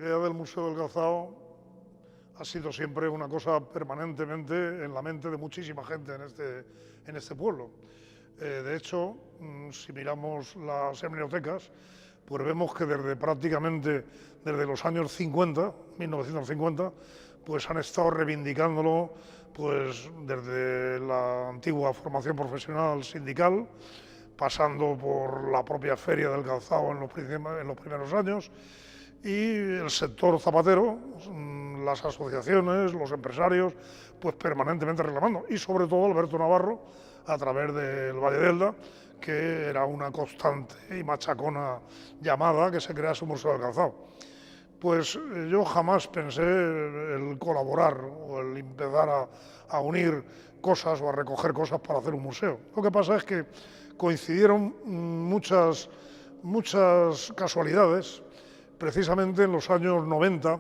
idea del Museo del Calzado ha sido siempre una cosa permanentemente en la mente de muchísima gente en este pueblo. De hecho, si miramos las hemerotecas, pues vemos que desde los años 50, 1950, pues han estado reivindicándolo pues desde la antigua formación profesional sindical, pasando por la propia Feria del Calzado en los primeros años, y el sector zapatero, las asociaciones, los empresarios, pues permanentemente reclamando, y sobre todo Alberto Navarro, a través del Valle de Elda, que era una constante y machacona llamada que se crease un Museo del Calzado. Pues yo jamás pensé el colaborar o el empezar a unir cosas o a recoger cosas para hacer un museo. Lo que pasa es que coincidieron muchas casualidades. Precisamente en los años 90,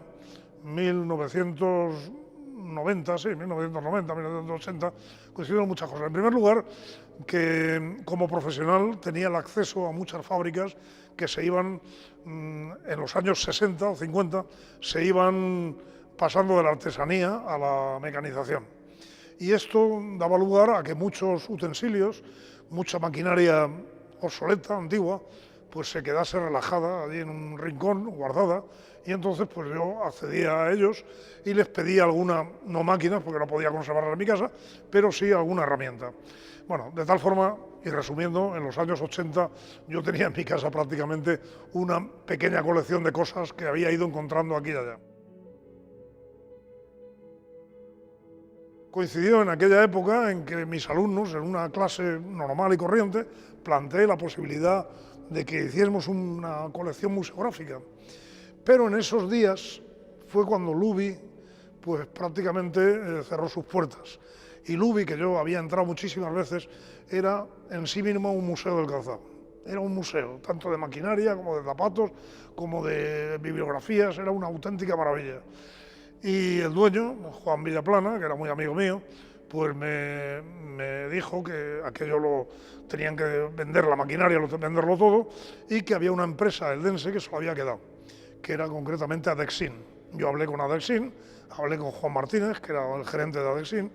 1980, coincidieron muchas cosas. En primer lugar, que como profesional tenía el acceso a muchas fábricas que se iban, en los años 60 o 50, se iban pasando de la artesanía a la mecanización. Y esto daba lugar a que muchos utensilios, mucha maquinaria obsoleta, antigua, pues se quedase relajada allí en un rincón, guardada, y entonces pues yo accedía a ellos y les pedía alguna, no máquinas, porque no podía conservarlas en mi casa, pero sí alguna herramienta. Bueno, de tal forma, y resumiendo, en los años 80 yo tenía en mi casa prácticamente una pequeña colección de cosas que había ido encontrando aquí y allá. Coincidió en aquella época en que mis alumnos, en una clase normal y corriente, planteé la posibilidad de que hiciésemos una colección museográfica. Pero en esos días fue cuando Lubi pues prácticamente cerró sus puertas. Y Lubi, que yo había entrado muchísimas veces, era en sí mismo un museo del calzado. Era un museo, tanto de maquinaria como de zapatos, como de bibliografías, era una auténtica maravilla. Y el dueño, Juan Villaplana, que era muy amigo mío, pues me dijo que aquello lo tenían que vender, la maquinaria, venderlo todo, y que había una empresa eldense que se lo había quedado, que era concretamente Adexin. Yo hablé con Adexin, hablé con Juan Martínez, que era el gerente de Adexin,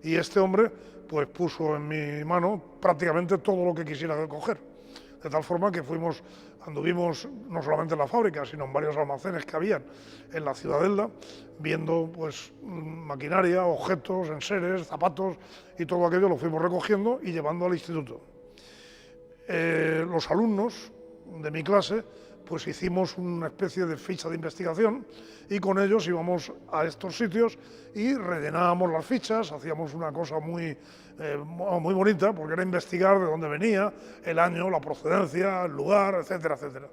y este hombre pues puso en mi mano prácticamente todo lo que quisiera coger. De tal forma que anduvimos no solamente en la fábrica, sino en varios almacenes que habían en la ciudad de Elda, viendo pues maquinaria, objetos, enseres, zapatos, y todo aquello lo fuimos recogiendo y llevando al instituto. Los alumnos de mi clase pues hicimos una especie de ficha de investigación y con ellos íbamos a estos sitios y rellenábamos las fichas, hacíamos una cosa muy bonita, porque era investigar de dónde venía, el año, la procedencia, el lugar, etcétera, etcétera.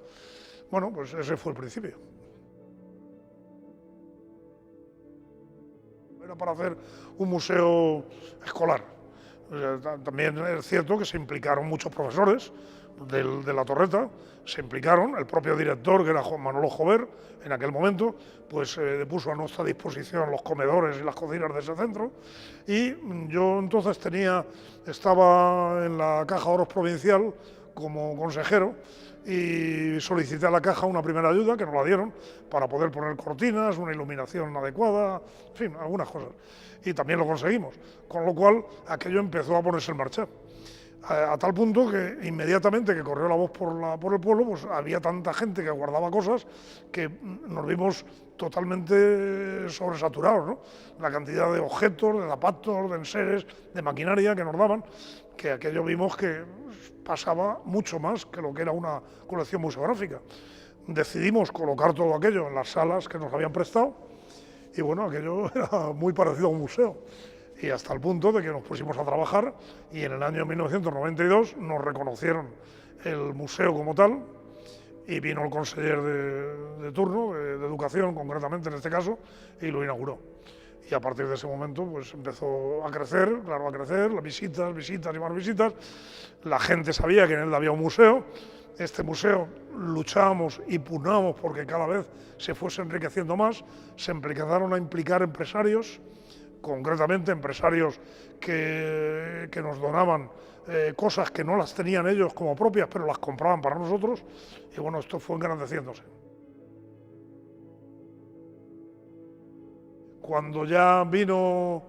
Bueno, pues ese fue el principio. Era para hacer un museo escolar. También es cierto que se implicaron muchos profesores de la Torreta, se implicaron, el propio director, que era Juan Manolo Jover, en aquel momento, pues puso a nuestra disposición los comedores y las cocinas de ese centro, y yo entonces estaba en la Caja de Ahorros Provincial como consejero, y solicité a la Caja una primera ayuda, que nos la dieron, para poder poner cortinas, una iluminación adecuada, en fin, algunas cosas. Y también lo conseguimos, con lo cual aquello empezó a ponerse en marcha. A tal punto que inmediatamente que corrió la voz por el pueblo, pues había tanta gente que guardaba cosas que nos vimos totalmente sobresaturados, ¿no? La cantidad de objetos, de zapatos, de enseres, de maquinaria que nos daban, que aquello vimos que pasaba mucho más que lo que era una colección museográfica. Decidimos colocar todo aquello en las salas que nos habían prestado y bueno, aquello era muy parecido a un museo. Y hasta el punto de que nos pusimos a trabajar y en el año 1992 nos reconocieron el museo como tal y vino el conseller de turno, de educación concretamente en este caso, y lo inauguró. Y a partir de ese momento pues empezó a crecer, las visitas y más visitas. La gente sabía que en él había un museo. Este museo luchábamos y pugnábamos porque cada vez se fuese enriqueciendo más. Se empezaron a implicar empresarios, concretamente empresarios que nos donaban cosas que no las tenían ellos como propias, pero las compraban para nosotros, y bueno, esto fue engrandeciéndose. cuando ya vino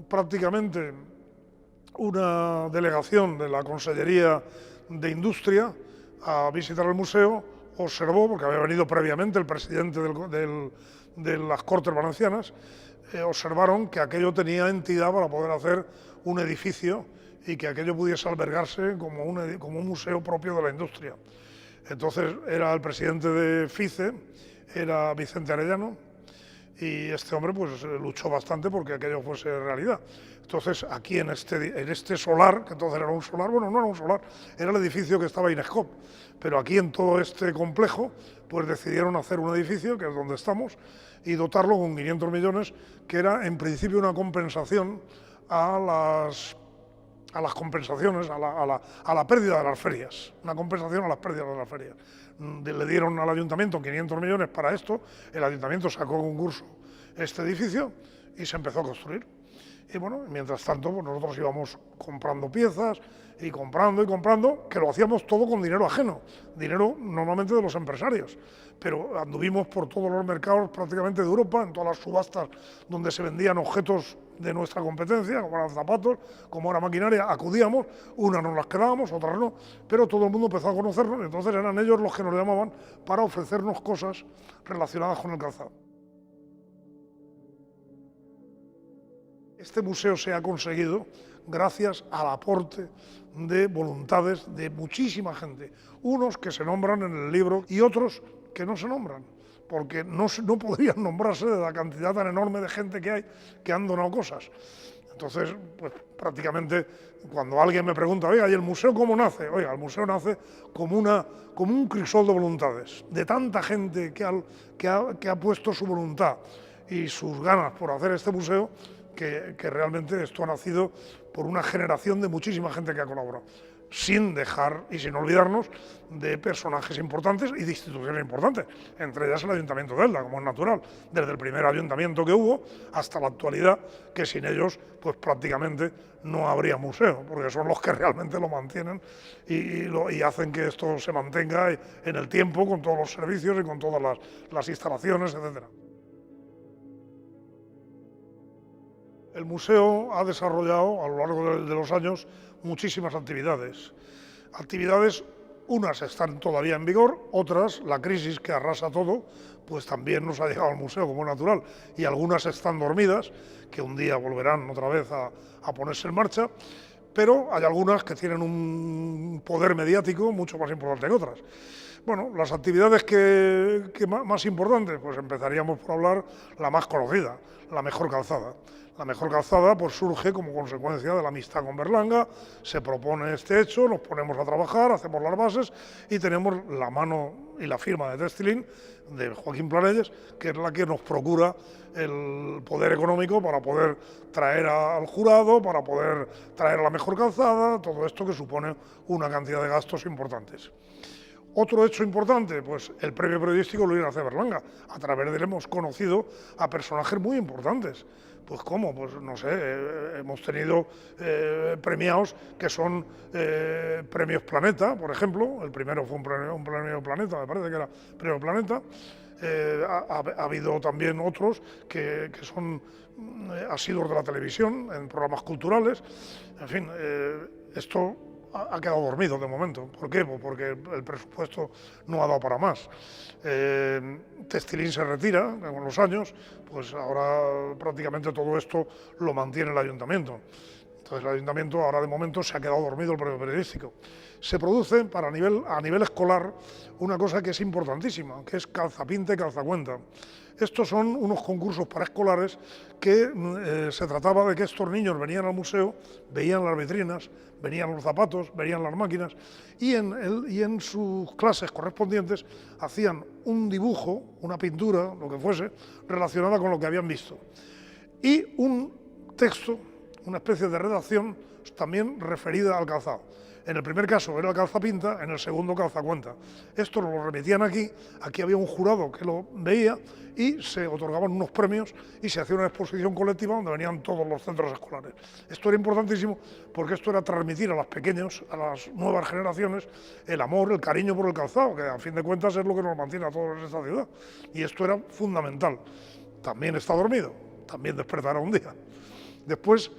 prácticamente una delegación de la Consellería de Industria a visitar el museo, observó, porque había venido previamente el presidente de las Cortes Valencianas, observaron que aquello tenía entidad para poder hacer un edificio y que aquello pudiese albergarse como un museo propio de la industria. Entonces era el presidente de FICE, era Vicente Arellano, y este hombre pues luchó bastante porque aquello fuese realidad. Entonces aquí en este solar, que entonces era un solar, bueno, no era un solar, era el edificio que estaba Inescop, pero aquí en todo este complejo pues decidieron hacer un edificio, que es donde estamos, y dotarlo con 500 millones, que era en principio una compensación a las compensaciones, a la pérdida de las ferias, una compensación a las pérdidas de las ferias. Le dieron al ayuntamiento 500 millones para esto, el ayuntamiento sacó a concurso este edificio y se empezó a construir. Y bueno, mientras tanto, pues nosotros íbamos comprando piezas y comprando, que lo hacíamos todo con dinero ajeno, dinero normalmente de los empresarios. Pero anduvimos por todos los mercados prácticamente de Europa, en todas las subastas donde se vendían objetos de nuestra competencia, como eran zapatos, como era maquinaria, acudíamos, unas nos las quedábamos, otras no, pero todo el mundo empezó a conocernos, y entonces eran ellos los que nos llamaban para ofrecernos cosas relacionadas con el calzado. Este museo se ha conseguido gracias al aporte de voluntades de muchísima gente, unos que se nombran en el libro y otros que no se nombran, porque no podrían nombrarse de la cantidad tan enorme de gente que hay que han donado cosas. Entonces, pues prácticamente cuando alguien me pregunta, oiga, ¿y el museo cómo nace? Oiga, el museo nace como un crisol de voluntades, de tanta gente que ha puesto su voluntad y sus ganas por hacer este museo, que realmente esto ha nacido por una generación de muchísima gente que ha colaborado, sin dejar y sin olvidarnos de personajes importantes y de instituciones importantes, entre ellas el Ayuntamiento de Elda, como es natural, desde el primer ayuntamiento que hubo hasta la actualidad, que sin ellos pues prácticamente no habría museo, porque son los que realmente lo mantienen y hacen que esto se mantenga en el tiempo, con todos los servicios y con todas las instalaciones, etcétera. El museo ha desarrollado a lo largo de los años muchísimas actividades. Unas están todavía en vigor, otras, la crisis que arrasa todo, pues también nos ha llegado al museo como es natural, y algunas están dormidas, que un día volverán otra vez a ponerse en marcha, pero hay algunas que tienen un poder mediático mucho más importante que otras. Bueno, las actividades más importantes, pues empezaríamos por hablar la más conocida, la mejor calzada. La mejor calzada pues surge como consecuencia de la amistad con Berlanga, se propone este hecho, nos ponemos a trabajar, hacemos las bases y tenemos la mano y la firma de Textilín, de Joaquín Planelles, que es la que nos procura el poder económico para poder traer al jurado, para poder traer la mejor calzada, todo esto que supone una cantidad de gastos importantes. Otro hecho importante, pues el premio periodístico lo hace Berlanga. A través de él hemos conocido a personajes muy importantes. Pues ¿cómo? Pues no sé, hemos tenido premiados que son premios Planeta, por ejemplo. El primero fue un premio Planeta, me parece que era premio Planeta. Ha habido también otros que son asiduos de la televisión, en programas culturales. En fin, esto ha quedado dormido de momento. ¿Por qué? Pues porque el presupuesto no ha dado para más. Textilín se retira con los años, pues ahora prácticamente todo esto lo mantiene el ayuntamiento. Entonces el ayuntamiento ahora de momento se ha quedado dormido el premio periodístico. Se produce a nivel escolar una cosa que es importantísima, que es calzapinta y calzacuenta. Estos son unos concursos paraescolares que se trataba de que estos niños venían al museo, veían las vitrinas, veían los zapatos, veían las máquinas y en sus clases correspondientes hacían un dibujo, una pintura, lo que fuese, relacionada con lo que habían visto. Y un texto, una especie de redacción también referida al calzado. En el primer caso era calzapinta, en el segundo calzacuenta. Esto nos lo remitían aquí había un jurado que lo veía y se otorgaban unos premios y se hacía una exposición colectiva donde venían todos los centros escolares. Esto era importantísimo porque esto era transmitir a los pequeños, a las nuevas generaciones, el amor, el cariño por el calzado, que a fin de cuentas es lo que nos mantiene a todos en esta ciudad. Y esto era fundamental. También está dormido. también despertará un día. Después,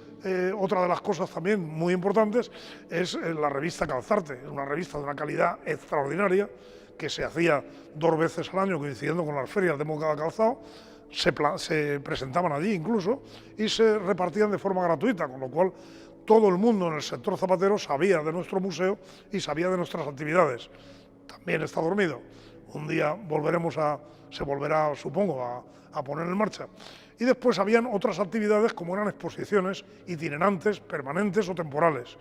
otra de las cosas también muy importantes es la revista Calzarte, una revista de una calidad extraordinaria que se hacía 2 veces al año coincidiendo con las ferias de moda calzado, se presentaban allí incluso y se repartían de forma gratuita, con lo cual todo el mundo en el sector zapatero sabía de nuestro museo y sabía de nuestras actividades. También está dormido. Un día se volverá, supongo, a poner en marcha. Y después habían otras actividades como eran exposiciones itinerantes, permanentes o temporales.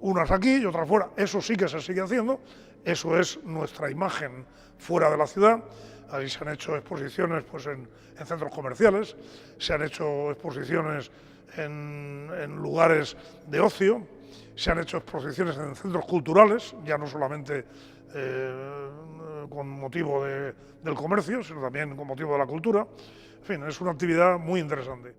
Unas aquí y otras fuera. Eso sí que se sigue haciendo. Eso es nuestra imagen fuera de la ciudad. Ahí se han hecho exposiciones pues, en centros comerciales, se han hecho exposiciones en lugares de ocio, se han hecho exposiciones en centros culturales, ya no solamente con motivo del comercio, sino también con motivo de la cultura. En fin, es una actividad muy interesante.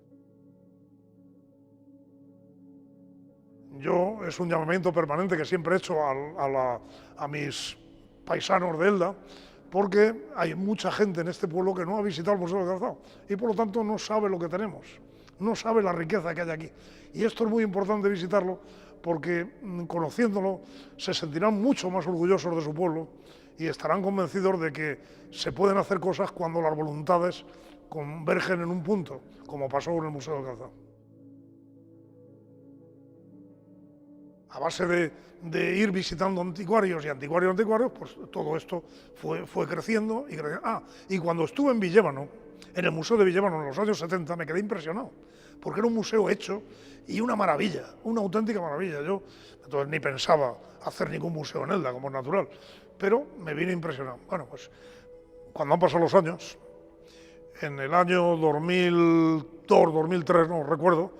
Es un llamamiento permanente que siempre he hecho a mis paisanos de Elda, porque hay mucha gente en este pueblo que no ha visitado el Museo del Calzado y por lo tanto no sabe lo que tenemos, no sabe la riqueza que hay aquí. Y esto es muy importante visitarlo porque conociéndolo se sentirán mucho más orgullosos de su pueblo y estarán convencidos de que se pueden hacer cosas cuando las voluntades convergen en un punto, como pasó en el Museo del Calzado. A base de ir visitando anticuarios, pues todo esto fue creciendo y creciendo. Y cuando estuve en Villébano, en el Museo de Villébano en los años 70, me quedé impresionado, porque era un museo hecho y una maravilla, una auténtica maravilla. Yo entonces ni pensaba hacer ningún museo en Elda, como es natural, pero me vine impresionado. Bueno, pues cuando han pasado los años, en el año 2002, 2003, no recuerdo,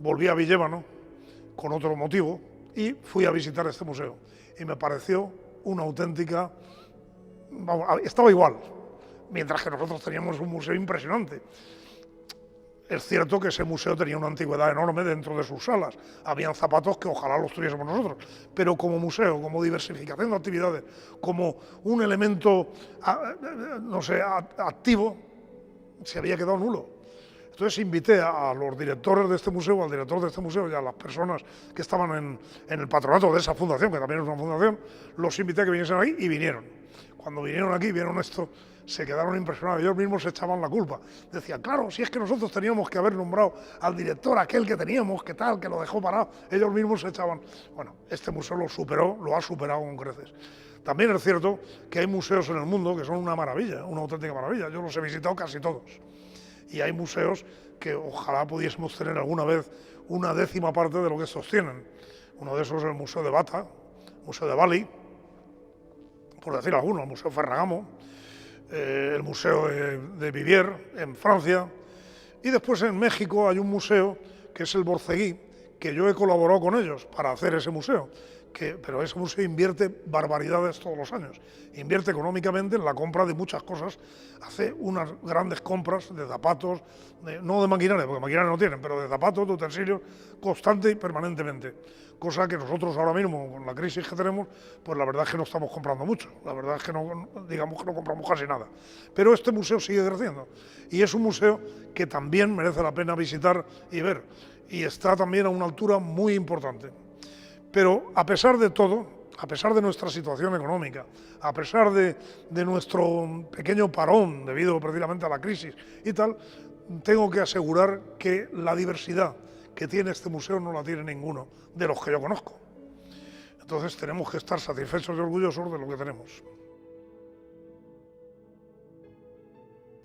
volví a Villébano con otro motivo, y fui a visitar este museo y me pareció una auténtica... estaba igual, mientras que nosotros teníamos un museo impresionante. Es cierto que ese museo tenía una antigüedad enorme dentro de sus salas, habían zapatos que ojalá los tuviésemos nosotros, pero como museo, como diversificación de actividades, como un elemento, no sé, activo, se había quedado nulo. Entonces invité a los directores de este museo, al director de este museo y a las personas que estaban en el patronato de esa fundación, que también es una fundación, los invité a que viniesen aquí y vinieron. Cuando vinieron aquí, vieron esto, se quedaron impresionados, ellos mismos se echaban la culpa. Decían, claro, si es que nosotros teníamos que haber nombrado al director aquel que teníamos, que tal, que lo dejó parado, ellos mismos se echaban... Bueno, este museo lo ha superado con creces. También es cierto que hay museos en el mundo que son una maravilla, una auténtica maravilla. Yo los he visitado casi todos. Y hay museos que ojalá pudiésemos tener alguna vez una 10ª parte de lo que estos tienen. Uno de esos es el Museo de Bata, el Museo de Bali, por decir alguno, el Museo Ferragamo, el Museo de Vivier en Francia, y después en México hay un museo que es el Borceguí, que yo he colaborado con ellos para hacer ese museo, pero ese museo invierte barbaridades todos los años, invierte económicamente en la compra de muchas cosas, hace unas grandes compras de zapatos, no de maquinaria, porque maquinaria no tienen, pero de zapatos, de utensilios, constante y permanentemente, cosa que nosotros ahora mismo, con la crisis que tenemos, pues la verdad es que no estamos comprando mucho, la verdad es que no, digamos que no compramos casi nada, pero este museo sigue creciendo y es un museo que también merece la pena visitar y ver, y está también a una altura muy importante. Pero a pesar de todo, a pesar de nuestra situación económica, a pesar de nuestro pequeño parón debido precisamente a la crisis y tal, tengo que asegurar que la diversidad que tiene este museo no la tiene ninguno de los que yo conozco. Entonces tenemos que estar satisfechos y orgullosos de lo que tenemos.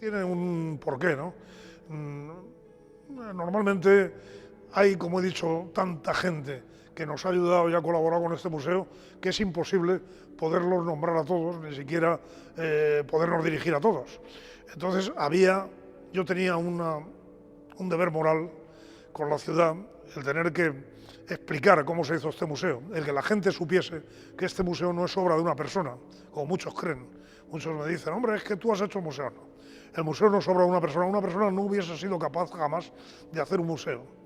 Tiene un porqué, ¿no? Normalmente hay, como he dicho, tanta gente que nos ha ayudado y ha colaborado con este museo, que es imposible poderlos nombrar a todos, ni siquiera podernos dirigir a todos. Entonces yo tenía un deber moral con la ciudad, el tener que explicar cómo se hizo este museo, el que la gente supiese que este museo no es obra de una persona, como muchos creen. Muchos me dicen, hombre, es que tú has hecho el museo. No, el museo no es obra de una persona no hubiese sido capaz jamás de hacer un museo.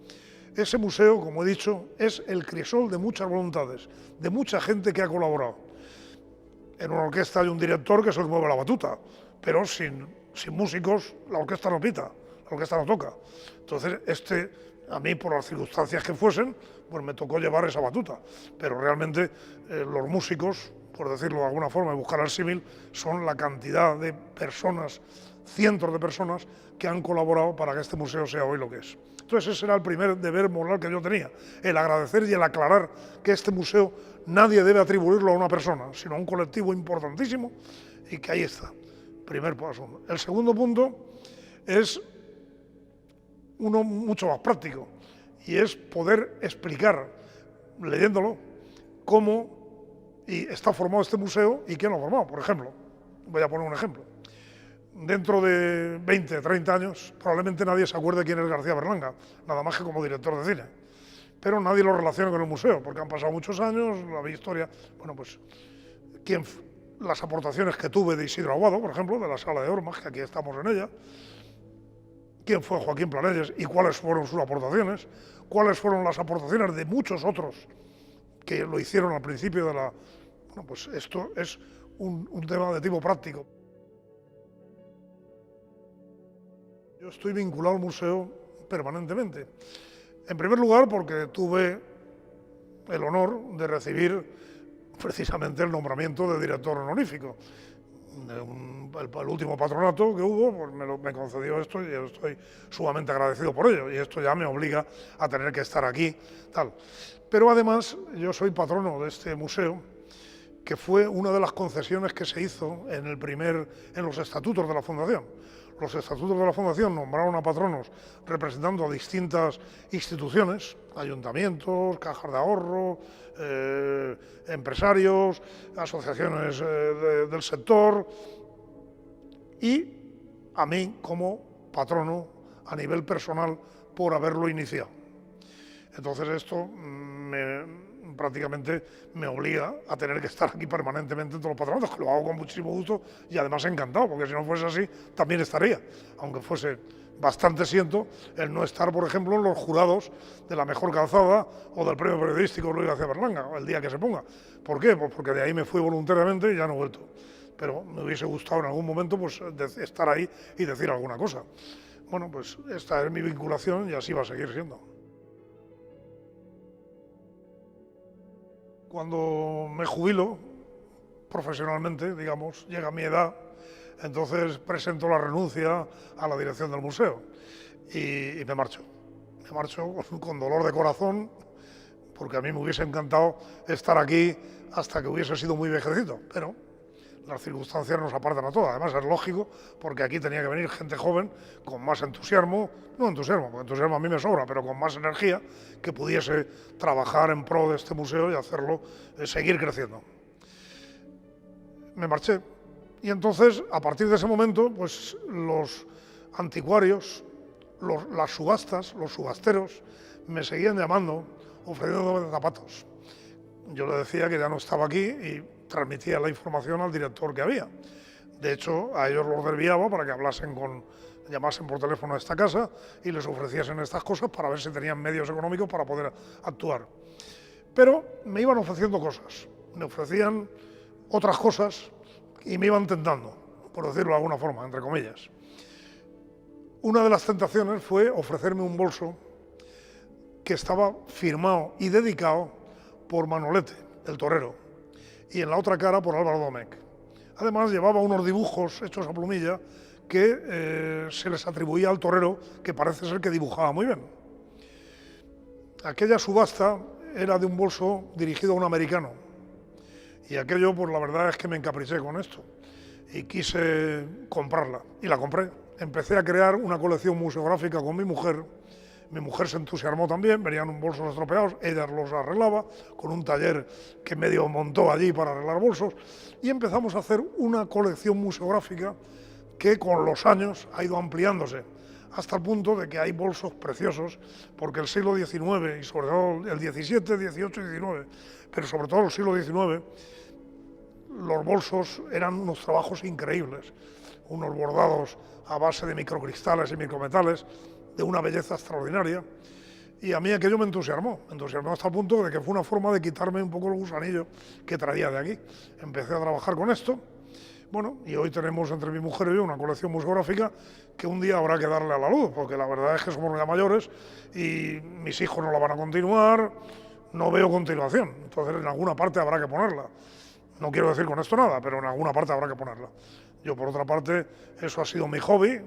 Ese museo, como he dicho, es el crisol de muchas voluntades, de mucha gente que ha colaborado. En una orquesta hay un director que es el que mueve la batuta, pero sin músicos la orquesta no pita, la orquesta no toca. Entonces, a mí, por las circunstancias que fuesen, pues me tocó llevar esa batuta. Pero realmente los músicos, por decirlo de alguna forma, y buscar el símil, son la cantidad de personas, cientos de personas, que han colaborado para que este museo sea hoy lo que es. Entonces ese era el primer deber moral que yo tenía, el agradecer y el aclarar que este museo nadie debe atribuirlo a una persona, sino a un colectivo importantísimo, y que ahí está, primer paso. El segundo punto es uno mucho más práctico, y es poder explicar, leyéndolo, cómo está formado este museo y quién lo ha formado. Por ejemplo, voy a poner un ejemplo. Dentro de 20, 30 años, probablemente nadie se acuerde quién es García Berlanga, nada más que como director de cine. Pero nadie lo relaciona con el museo, porque han pasado muchos años, la historia. Bueno, pues las aportaciones que tuve de Isidro Aguado, por ejemplo, de la Sala de Ormas, que aquí estamos en ella, quién fue Joaquín Planelles y cuáles fueron sus aportaciones, cuáles fueron las aportaciones de muchos otros que lo hicieron al principio de la... Bueno, pues esto es un tema de tipo práctico. Yo estoy vinculado al museo permanentemente. En primer lugar, porque tuve el honor de recibir precisamente el nombramiento de director honorífico. El último patronato que hubo pues me concedió esto y yo estoy sumamente agradecido por ello. Y esto ya me obliga a tener que estar aquí, tal. Pero además, yo soy patrono de este museo, que fue una de las concesiones que se hizo en los estatutos de la Fundación. Los estatutos de la Fundación nombraron a patronos representando a distintas instituciones, ayuntamientos, cajas de ahorro, empresarios, asociaciones del sector, y a mí como patrono a nivel personal por haberlo iniciado. Entonces esto prácticamente me obliga a tener que estar aquí permanentemente en todos los patronatos, que lo hago con muchísimo gusto y además encantado, porque si no fuese así también estaría, aunque fuese bastante siento el no estar, por ejemplo, en los jurados de la mejor calzada o del premio periodístico Luis García Berlanga, el día que se ponga. ¿Por qué? Pues porque de ahí me fui voluntariamente y ya no he vuelto. Pero me hubiese gustado en algún momento pues estar ahí y decir alguna cosa. Bueno, pues esta es mi vinculación y así va a seguir siendo. Cuando me jubilo profesionalmente, digamos, llega mi edad, entonces presento la renuncia a la dirección del museo y me marcho. Me marcho con dolor de corazón, porque a mí me hubiese encantado estar aquí hasta que hubiese sido muy viejecito, pero las circunstancias nos apartan a todos. Además es lógico, porque aquí tenía que venir gente joven con más entusiasmo, no entusiasmo, porque entusiasmo a mí me sobra, pero con más energía, que pudiese trabajar en pro de este museo y hacerlo seguir creciendo. Me marché y entonces, a partir de ese momento, pues los anticuarios, las subastas, los subasteros, me seguían llamando, ofreciéndome zapatos. Yo le decía que ya no estaba aquí y transmitía la información al director que había. De hecho, a ellos los desviaba para que llamasen por teléfono a esta casa y les ofreciesen estas cosas para ver si tenían medios económicos para poder actuar. Pero me iban ofreciendo cosas, me ofrecían otras cosas y me iban tentando, por decirlo de alguna forma, entre comillas. Una de las tentaciones fue ofrecerme un bolso que estaba firmado y dedicado por Manolete, el torero, y en la otra cara por Álvaro Domecq. Además llevaba unos dibujos hechos a plumilla que se les atribuía al torero, que parece ser que dibujaba muy bien. Aquella subasta era de un bolso dirigido a un americano, y aquello, pues la verdad es que me encapriché con esto y quise comprarla, y la compré. Empecé a crear una colección museográfica con mi mujer. Mi mujer se entusiasmó también, venían un bolsos estropeados, ella los arreglaba con un taller que medio montó allí para arreglar bolsos, y empezamos a hacer una colección museográfica que con los años ha ido ampliándose hasta el punto de que hay bolsos preciosos, porque el siglo XIX y sobre todo el XVII, XVIII y XIX, pero sobre todo el siglo XIX, los bolsos eran unos trabajos increíbles, unos bordados a base de microcristales y micrometales, de una belleza extraordinaria, y a mí aquello me entusiasmó hasta el punto de que fue una forma de quitarme un poco el gusanillo que traía de aquí. Empecé a trabajar con esto, Bueno, y hoy tenemos entre mi mujer y yo una colección museográfica que un día habrá que darle a la luz, porque la verdad es que somos ya mayores y mis hijos no la van a continuar, no veo continuación, entonces en alguna parte habrá que ponerla. No quiero decir con esto nada, pero en alguna parte habrá que ponerla. Yo, por otra parte, eso ha sido mi hobby,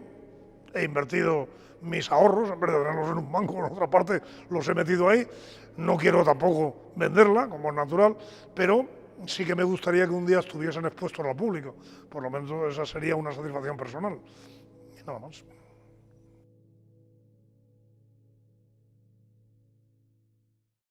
he invertido mis ahorros, en vez de tenerlos en un banco, en otra parte los he metido ahí. No quiero tampoco venderla, como es natural, pero sí que me gustaría que un día estuviesen expuestos al público. Por lo menos esa sería una satisfacción personal. Y nada más.